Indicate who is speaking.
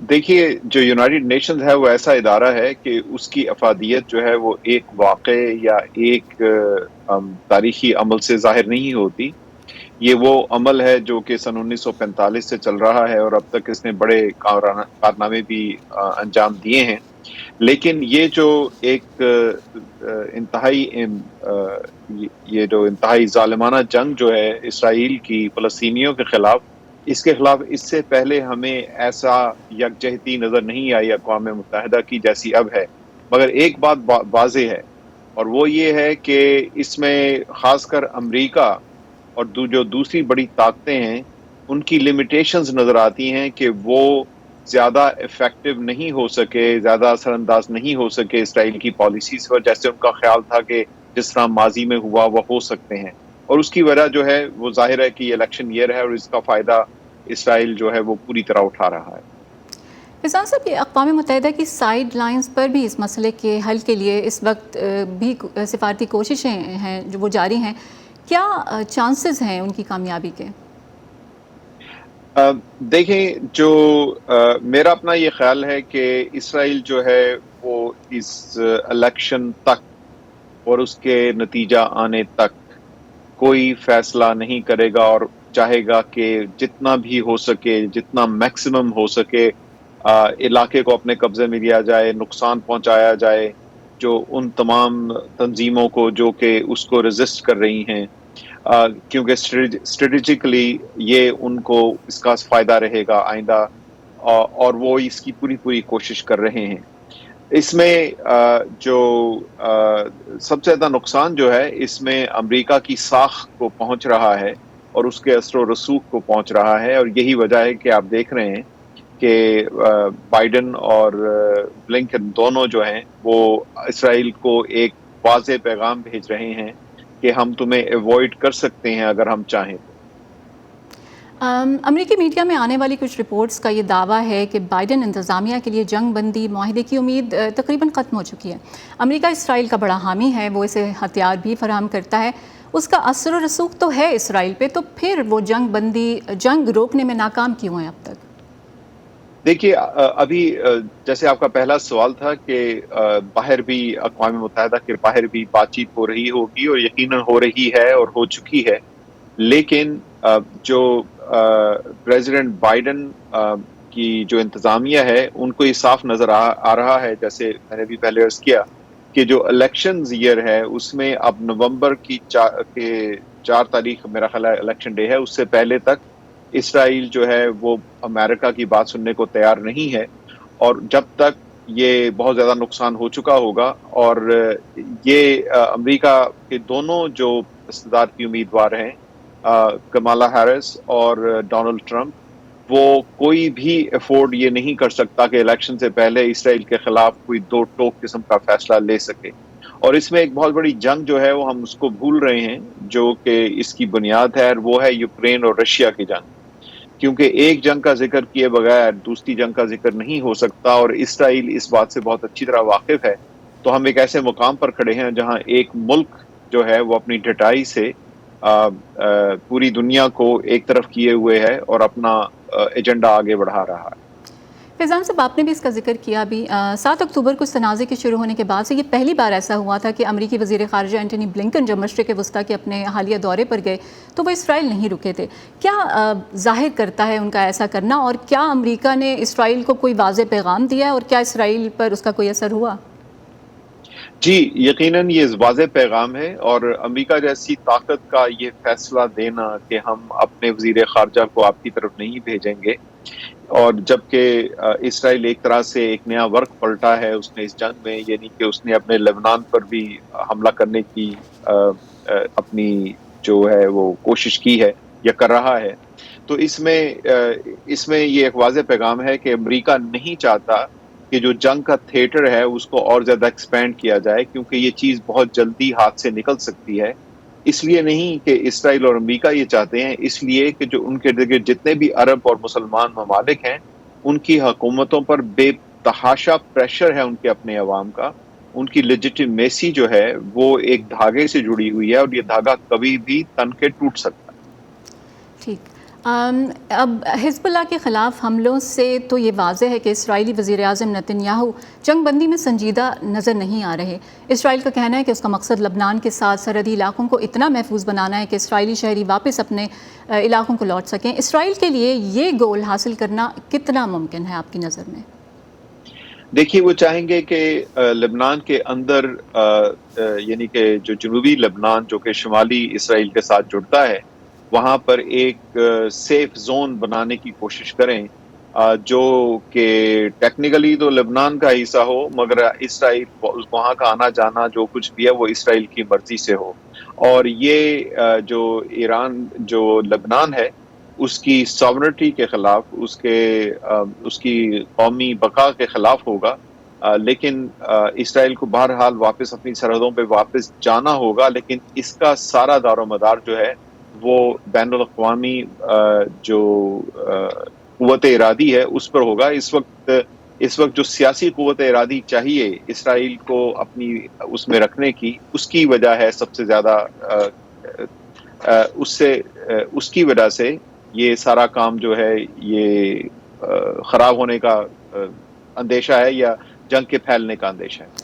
Speaker 1: دیکھیے جو United nations ہے وہ ایسا ادارہ ہے کہ اس کی افادیت جو ہے وہ ایک واقع یا ایک تاریخی عمل سے ظاہر نہیں ہوتی. یہ وہ عمل ہے جو کہ سن 1945 سے چل رہا ہے اور اب تک اس نے بڑے کارنامے بھی انجام دیے ہیں. لیکن یہ جو ایک انتہائی یہ جو انتہائی ظالمانہ جنگ جو ہے اسرائیل کی فلسطینیوں کے خلاف، اس کے خلاف اس سے پہلے ہمیں ایسا یکجہتی نظر نہیں آئی اقوام متحدہ کی جیسی اب ہے. مگر ایک بات واضح ہے اور وہ یہ ہے کہ اس میں خاص کر امریکہ اور جو دوسری بڑی طاقتیں ہیں ان کی لمیٹیشنز نظر آتی ہیں کہ وہ زیادہ افیکٹو نہیں ہو سکے، زیادہ اثر انداز نہیں ہو سکے اسرائیل کی پالیسیز پر، جیسے ان کا خیال تھا کہ جس طرح ماضی میں ہوا وہ ہو سکتے ہیں. اور اس کی وجہ جو ہے وہ ظاہر ہے کہ یہ الیکشن ایئر ہے اور اس کا فائدہ اسرائیل جو ہے وہ پوری طرح اٹھا رہا ہے.
Speaker 2: فیضان صاحب، یہ اقوام متحدہ کی سائیڈ لائنز پر بھی اس مسئلے کے حل کے لیے اس وقت بھی سفارتی کوششیں ہیں جو وہ جاری ہیں. کیا چانسز ہیں ان کی کامیابی کے؟
Speaker 1: دیکھیں جو میرا اپنا یہ خیال ہے کہ اسرائیل جو ہے وہ اس الیکشن تک اور اس کے نتیجہ آنے تک کوئی فیصلہ نہیں کرے گا اور چاہے گا کہ جتنا بھی ہو سکے، جتنا میکسیمم ہو سکے علاقے کو اپنے قبضے میں لیا جائے، نقصان پہنچایا جائے جو ان تمام تنظیموں کو جو کہ اس کو ریزسٹ کر رہی ہیں، کیونکہ اسٹریٹجیکلی یہ ان کو اس کا فائدہ رہے گا آئندہ، اور وہ اس کی پوری کوشش کر رہے ہیں. اس میں جو سب سے زیادہ نقصان جو ہے اس میں امریکہ کی ساکھ کو پہنچ رہا ہے اور اس کے اثر و رسوخ کو پہنچ رہا ہے. اور یہی وجہ ہے کہ آپ دیکھ رہے ہیں کہ بائیڈن اور بلنکن دونوں جو ہیں وہ اسرائیل کو ایک واضح پیغام بھیج رہے ہیں کہ ہم تمہیں ایوائڈ کر سکتے ہیں اگر ہم چاہیں تو.
Speaker 2: امریکی میڈیا میں آنے والی کچھ رپورٹس کا یہ دعویٰ ہے کہ بائیڈن انتظامیہ کے لیے جنگ بندی معاہدے کی امید تقریباً ختم ہو چکی ہے. امریکہ اسرائیل کا بڑا حامی ہے، وہ اسے ہتھیار بھی فراہم کرتا ہے، اس کا اثر و رسوخ تو ہے اسرائیل پہ، تو پھر وہ جنگ روکنے میں ناکام کیوں ہیں اب تک؟
Speaker 1: دیکھیے ابھی جیسے آپ کا پہلا سوال تھا کہ باہر بھی اقوام متحدہ کے باہر بھی بات چیت ہو رہی ہوگی اور یقیناً ہو رہی ہے اور ہو چکی ہے. لیکن جو پریزیڈنٹ بائیڈن کی جو انتظامیہ ہے ان کو یہ صاف نظر آ رہا ہے، جیسے میں نے بھی پہلے عرض کیا کہ جو الیکشنز ایئر ہے اس میں اب نومبر کی 4 تاریخ میرا خیال ہے الیکشن ڈے ہے، اس سے پہلے تک اسرائیل جو ہے وہ امریکہ کی بات سننے کو تیار نہیں ہے. اور جب تک یہ بہت زیادہ نقصان ہو چکا ہوگا اور یہ امریکہ کے دونوں جو صدارتی امیدوار ہیں کمالا ہیرس اور ڈونلڈ ٹرمپ، وہ کوئی بھی افورڈ یہ نہیں کر سکتا کہ الیکشن سے پہلے اسرائیل کے خلاف کوئی دو ٹوک قسم کا فیصلہ لے سکے. اور اس میں ایک بہت بڑی جنگ جو ہے وہ ہم اس کو بھول رہے ہیں جو کہ اس کی بنیاد ہے، اور وہ ہے یوکرین اور رشیا کی جنگ. کیونکہ ایک جنگ کا ذکر کیے بغیر دوسری جنگ کا ذکر نہیں ہو سکتا، اور اسرائیل اس بات سے بہت اچھی طرح واقف ہے. تو ہم ایک ایسے مقام پر کھڑے ہیں جہاں ایک ملک جو ہے وہ اپنی ڈٹائی سے پوری دنیا کو ایک طرف کیے ہوئے ہے اور اپنا ایجنڈا آگے بڑھا رہا ہے.
Speaker 2: فیضان صاحب، آپ نے بھی اس کا ذکر کیا بھی، 7 اکتوبر کو اس تنازع کے شروع ہونے کے بعد سے یہ پہلی بار ایسا ہوا تھا کہ امریکی وزیر خارجہ اینٹونی بلنکن جب مشرق وسطیٰ کے اپنے حالیہ دورے پر گئے تو وہ اسرائیل نہیں رکے تھے. کیا ظاہر کرتا ہے ان کا ایسا کرنا، اور کیا امریکہ نے اسرائیل کو کوئی واضح پیغام دیا ہے، اور کیا اسرائیل پر اس کا کوئی اثر ہوا؟
Speaker 1: جی یقیناً یہ واضح پیغام ہے، اور امریکہ جیسی طاقت کا یہ فیصلہ دینا کہ ہم اپنے وزیر خارجہ کو آپ کی طرف نہیں بھیجیں گے، اور جبکہ اسرائیل ایک طرح سے ایک نیا ورق پلٹا ہے اس نے اس جنگ میں، یعنی کہ اس نے اپنے لبنان پر بھی حملہ کرنے کی اپنی جو ہے وہ کوشش کی ہے یا کر رہا ہے. تو اس میں یہ ایک واضح پیغام ہے کہ امریکہ نہیں چاہتا کہ جو جنگ کا تھیٹر ہے اس کو اور زیادہ ایکسپینڈ کیا جائے، کیونکہ یہ چیز بہت جلدی ہاتھ سے نکل سکتی ہے. اس لیے نہیں کہ اسرائیل اور امریکہ یہ چاہتے ہیں، اس لیے کہ جو ان کے جتنے بھی عرب اور مسلمان ممالک ہیں ان کی حکومتوں پر بے تحاشا پریشر ہے ان کے اپنے عوام کا. ان کی لیجیٹیمیسی جو ہے وہ ایک دھاگے سے جڑی ہوئی ہے، اور یہ دھاگا کبھی بھی تن کے ٹوٹ سکتا ہے.
Speaker 2: ٹھیک. اب حزب اللہ کے خلاف حملوں سے تو یہ واضح ہے کہ اسرائیلی وزیر اعظم نتن یاہو جنگ بندی میں سنجیدہ نظر نہیں آ رہے۔ اسرائیل کا کہنا ہے کہ اس کا مقصد لبنان کے ساتھ سرحدی علاقوں کو اتنا محفوظ بنانا ہے کہ اسرائیلی شہری واپس اپنے علاقوں کو لوٹ سکیں۔ اسرائیل کے لیے یہ گول حاصل کرنا کتنا ممکن ہے آپ کی نظر میں؟
Speaker 1: دیکھیے، وہ چاہیں گے کہ لبنان کے اندر یعنی کہ جو جنوبی لبنان جو کہ شمالی اسرائیل کے ساتھ جڑتا ہے، وہاں پر ایک سیف زون بنانے کی کوشش کریں، جو کہ ٹیکنیکلی تو لبنان کا حصہ ہو، مگر اسرائیل وہاں کا آنا جانا جو کچھ بھی ہے وہ اسرائیل کی مرضی سے ہو۔ اور یہ جو ایران جو لبنان ہے اس کی ساورنٹی کے خلاف، اس کی قومی بقا کے خلاف ہوگا، لیکن اسرائیل کو بہرحال واپس اپنی سرحدوں پہ واپس جانا ہوگا، لیکن اس کا سارا دار و مدار جو ہے وہ بین الاقوامی جو قوت ارادی ہے اس پر ہوگا۔ اس وقت جو سیاسی قوت ارادی چاہیے اسرائیل کو اپنی اس میں رکھنے کی، اس کی وجہ ہے سب سے زیادہ اس کی وجہ سے یہ سارا کام جو ہے یہ خراب ہونے کا اندیشہ ہے یا جنگ کے پھیلنے کا اندیشہ ہے۔